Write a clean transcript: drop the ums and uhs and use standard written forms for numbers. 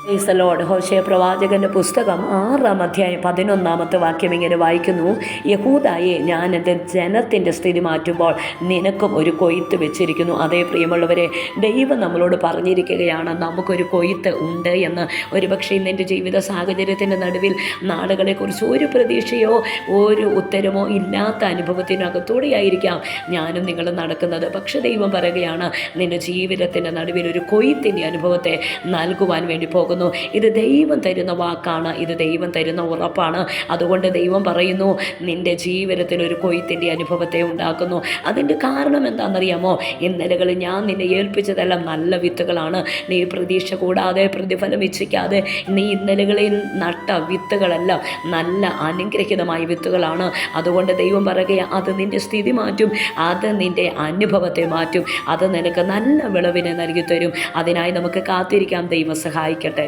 Praise the Lord. Hosea പ്രവാചകൻ്റെ പുസ്തകം 6-ാം അധ്യായം 11-ാമത്തെ വാക്യം ഇങ്ങനെ വായിക്കുന്നു: യഹൂദായെ, ഞാൻ എൻ്റെ ജനത്തിൻ്റെ സ്ഥിതി മാറ്റുമ്പോൾ നിനക്കും ഒരു കൊയ്ത്ത് വെച്ചിരിക്കുന്നു. അതേ പ്രിയമുള്ളവരെ, ദൈവം നമ്മളോട് പറഞ്ഞിരിക്കുകയാണ് നമുക്കൊരു കൊയ്ത്ത് ഉണ്ട് എന്ന്. ഒരുപക്ഷെ ഇന്നെൻ്റെ ജീവിത സാഹചര്യത്തിൻ്റെ നടുവിൽ നാളുകളെക്കുറിച്ച് ഒരു പ്രതീക്ഷയോ ഒരു ഉത്തരമോ ഇല്ലാത്ത അനുഭവത്തിനകത്തൂടെയായിരിക്കാം ഞാനും നിങ്ങളും നടക്കുന്നത്. പക്ഷെ ദൈവം പറയുകയാണ്, നിൻ്റെ ജീവിതത്തിൻ്റെ നടുവിൽ ഒരു കൊയ്ത്തിൻ്റെ അനുഭവത്തെ നൽകുവാൻ വേണ്ടി പോകുന്നു. ഇത് ദൈവം തരുന്ന വാക്കാണ്, ഇത് ദൈവം തരുന്ന ഉറപ്പാണ്. അതുകൊണ്ട് ദൈവം പറയുന്നു, നിൻ്റെ ജീവിതത്തിൽ ഒരു കൊയ്ത്തിൻ്റെ അനുഭവത്തെ ഉണ്ടാക്കുന്നു. അതിൻ്റെ കാരണം എന്താണെന്നറിയാമോ? ഇന്നലകളിൽ ഞാൻ നിന്നെ ഏൽപ്പിച്ചതെല്ലാം നല്ല വിത്തുകളാണ്. നീ പ്രതീക്ഷ കൂടാതെ, പ്രതിഫലം ഇച്ഛിക്കാതെ നീ ഇന്നലകളിൽ നട്ട വിത്തുകളെല്ലാം നല്ല അനുഗ്രഹീതമായ വിത്തുകളാണ്. അതുകൊണ്ട് ദൈവം പറയുക, അത് നിൻ്റെ സ്ഥിതി മാറ്റും, അത് നിൻ്റെ അനുഭവത്തെ മാറ്റും, അത് നിനക്ക് നല്ല വിളവിനെ നൽകി തരും. അതിനായി നമുക്ക് കാത്തിരിക്കാം. ദൈവം സഹായിക്കട്ടെ.